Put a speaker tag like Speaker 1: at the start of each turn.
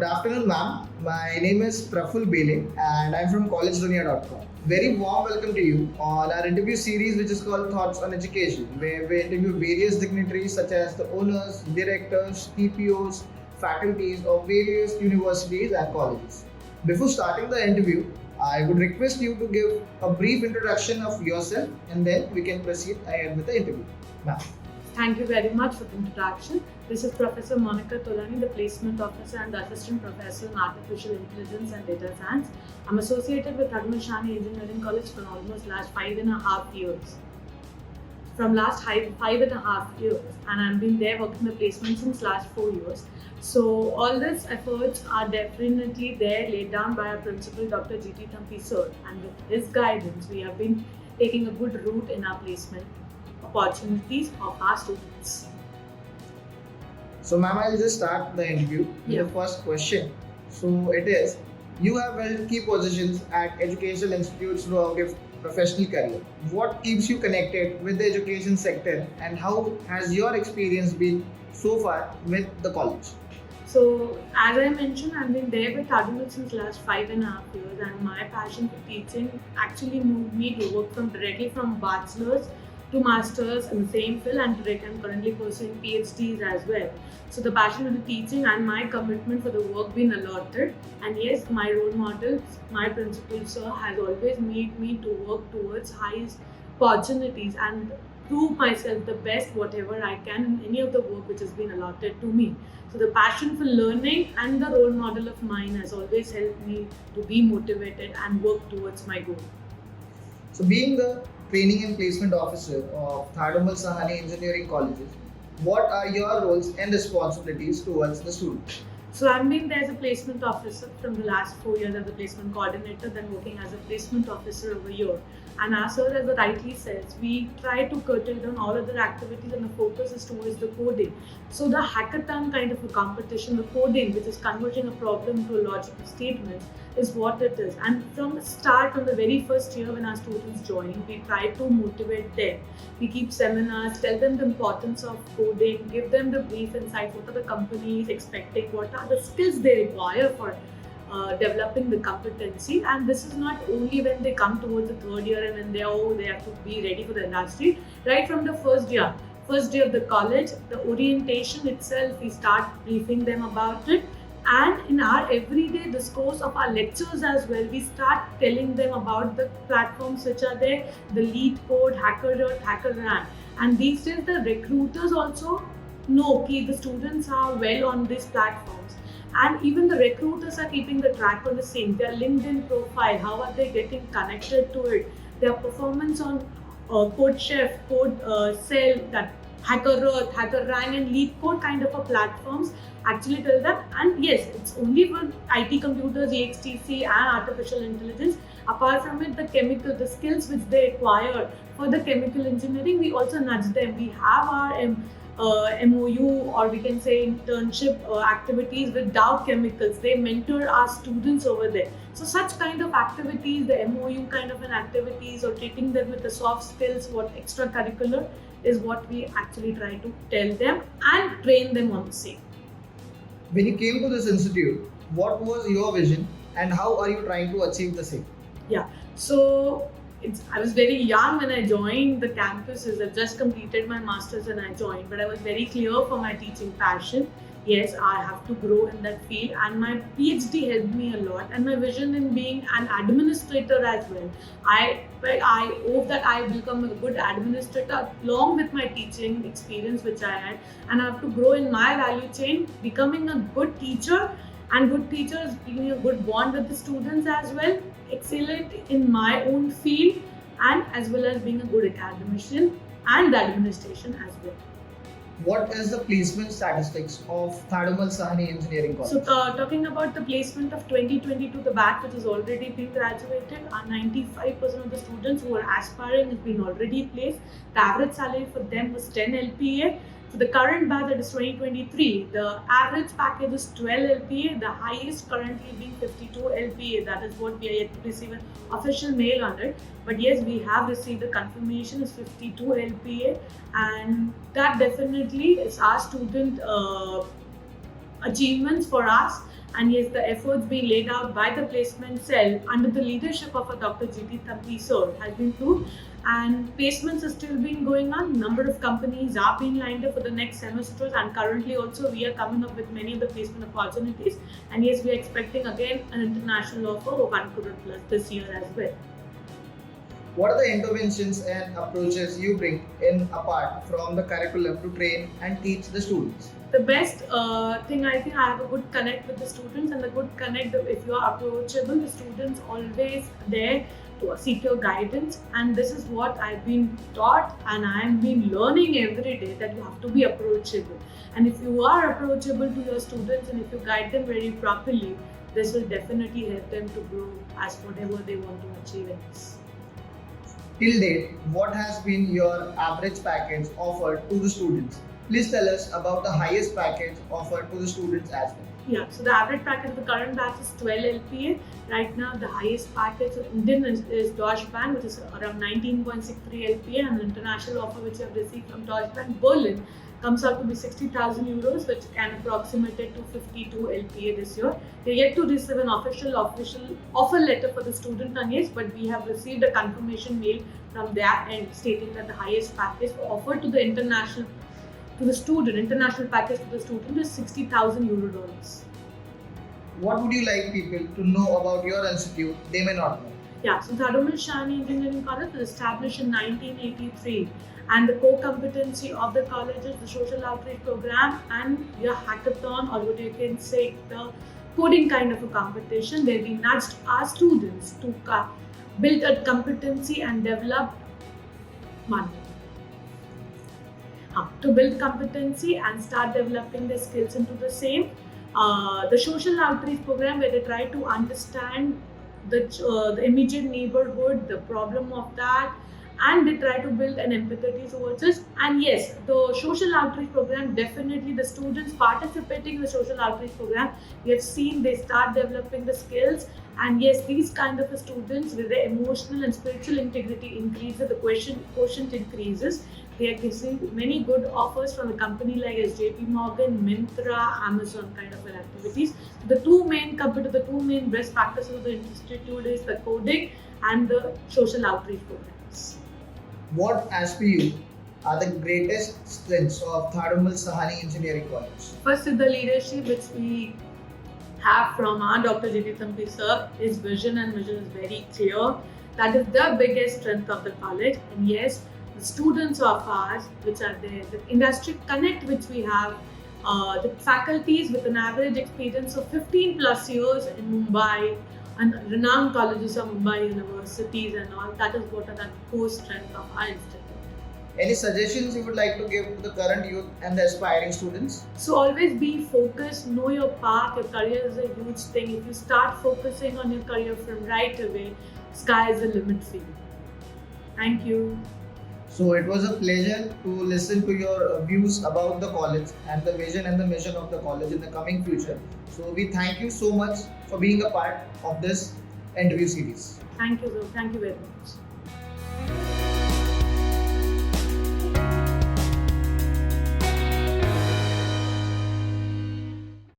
Speaker 1: Good afternoon, ma'am. My name is Praful Bele and I'm from collegedunia.com. Very warm welcome to you on our interview series, which is called Thoughts on Education, where we interview various dignitaries such as the owners, directors, TPOs, faculties of various universities and colleges. Before starting the interview, I would request you to give a brief introduction of yourself and then we can proceed ahead with the interview. Ma'am.
Speaker 2: Thank you very much for the introduction. This is Professor Tolani, the Placement Officer and the Assistant Professor in Artificial Intelligence and Data Science. I'm associated with Thadomal Sahani Engineering College for almost last 5.5 years. From last 5.5 years, and I've been there working the placement since last 4 years. So all these efforts are definitely there laid down by our principal, Dr. G.T. Thampi sir, and with his guidance, we have been taking a good route in our placement opportunities of our students.
Speaker 1: So, ma'am, I'll just start the interview with the first question. So, it is, you have held key positions at educational institutes throughout your professional career. What keeps you connected with the education sector and how has your experience been so far with the college?
Speaker 2: So, as I mentioned, I've been there with Thadomal since last 5.5 years, and my passion for teaching actually moved me to work directly from bachelor's to masters in the same field, and I'm currently pursuing PhDs as well. So the passion for the teaching and my commitment for the work been allotted, and yes, my role model, my principal sir, has always made me to work towards highest opportunities and prove myself the best whatever I can in any of the work which has been allotted to me. So the passion for learning and the role model of mine has always helped me to be motivated and work towards my goal.
Speaker 1: So being the Training and Placement Officer of Thadomal Sahani Engineering Colleges, what are your roles and responsibilities towards the students?
Speaker 2: So I've been there as a placement officer from the last 4 years as a placement coordinator, then working as a placement officer over here. And as sir as rightly says, we try to curtail down all other activities and the focus is towards the coding. So the hackathon kind of a competition, the coding, which is converting a problem to a logical statement, is what it is. And from the start, from the very first year when our students join, we try to motivate them. We keep seminars, tell them the importance of coding, give them the brief insight, what are the companies expecting, what are the skills they require for developing the competency. And this is not only when they come towards the third year and then they have to be ready for the industry. Right from the first day of the college, the orientation itself, we start briefing them about it. And in our everyday discourse of our lectures as well, we start telling them about the platforms which are there, the lead code, HackerRead, HackerRank. And these days the recruiters also know that the students are well on these platforms. And even the recruiters are keeping the track on the same. Their LinkedIn profile, how are they getting connected to it? Their performance on Code Chef, Code Cell, that HackerRead, HackerRank and Lead Code kind of a platforms actually tell them. And yes, it's only for IT computers, EXTC and artificial intelligence. Apart from it, the skills which they acquire for the chemical engineering, we also nudge them. We have our MOU, or we can say internship activities with Dow Chemicals. They mentor our students over there. So such kind of activities, the MOU kind of an activities, or treating them with the soft skills, what extracurricular is what we actually try to tell them and train them on the same.
Speaker 1: When you came to this institute, what was your vision and how are you trying to achieve the same?
Speaker 2: Yeah, so I was very young when I joined the campus. I just completed my master's when I joined, but I was very clear for my teaching passion. Yes, I have to grow in that field, and my PhD helped me a lot, and my vision in being an administrator as well. I hope that I will become a good administrator along with my teaching experience which I had, and I have to grow in my value chain, becoming a good teacher, and good teachers giving a good bond with the students as well, excellent in my own field, and as well as being a good academician and the administration as well.
Speaker 1: What is the placement statistics of Thadomal Sahani Engineering College?
Speaker 2: So talking about the placement of 2022, the batch which has already been graduated, 95% of the students who are aspiring has been already placed. The average salary for them was 10 LPA. So the current batch, that is 2023, the average package is 12 LPA, the highest currently being 52 LPA. That is what we are yet to receive an official mail on it. But yes, we have received a confirmation is 52 LPA, and that definitely is our student achievements for us. And yes, the efforts being laid out by the placement cell under the leadership of a Dr. G.T. Thampi sir has been proved, and placements are still being going on. Number of companies are being lined up for the next semesters, and currently also we are coming up with many of the placement opportunities. And yes, we are expecting again an international offer of 1 crore plus this year as well.
Speaker 1: What are the interventions and approaches you bring in apart from the curriculum to train and teach the students?
Speaker 2: The best thing, I think, I have a good connect with the students, and the good connect, if you are approachable, the students always there to seek your guidance. And this is what I've been taught, and I've been learning every day, that you have to be approachable. And if you are approachable to your students and if you guide them very properly, this will definitely help them to grow as whatever they want to achieve in this.
Speaker 1: Till date, what has been your average package offered to the students? Please tell us about the highest package offered to the students as well.
Speaker 2: Yeah, so the average package of the current batch is 12 LPA. Right now, the highest package of Indian is Deutsche Bank, which is around 19.63 LPA, and the international offer which we have received from Deutsche Bank Berlin comes out to be 60,000 euros, which can approximate to 52 LPA this year. They're yet to receive an official offer letter for the student, and yes, but we have received a confirmation mail from their end stating that the highest package offered to the international package to the student is 60,000 euro.
Speaker 1: What would you like people to know about your institute they may not know?
Speaker 2: Yeah, so Thadomal Sahani Engineering College was established in 1983, and the core competency of the college is the social outreach program and your hackathon, or what you can say, the coding kind of a competition where we nudged our students to build a competency and develop to build competency and start developing their skills into the same. The social outreach program, where they try to understand the immediate neighborhood, the problem of that, and they try to build an empathy towards it. And yes, the social outreach program, definitely the students participating in the social outreach program, we have seen they start developing the skills. And yes, these kind of students with their emotional and spiritual integrity increases, the quotient increases. They are getting many good offers from a company like JP Morgan, Myntra, Amazon kind of activities. The two main best practices of the institute is the coding and the social outreach programs.
Speaker 1: What, as per you, are the greatest strengths of Thadomal Sahani Engineering College?
Speaker 2: First is the leadership which we have from our Dr. G.T. Thampi sir. His vision is very clear. That is the biggest strength of the college. And yes, the students of ours which are there, the industry connect which we have, the faculties with an average experience of 15 plus years in Mumbai and renowned colleges of Mumbai universities and all, that is what are the core strength of our institute.
Speaker 1: Any suggestions you would like to give to the current youth and the aspiring students?
Speaker 2: So always be focused, know your path. Your career is a huge thing. If you start focusing on your career from right away, sky is the limit for you. Thank you.
Speaker 1: So it was a pleasure to listen to your views about the college and the vision and the mission of the college in the coming future. So we thank you so much for being a part of this interview series.
Speaker 2: Thank you, sir. Thank you very much.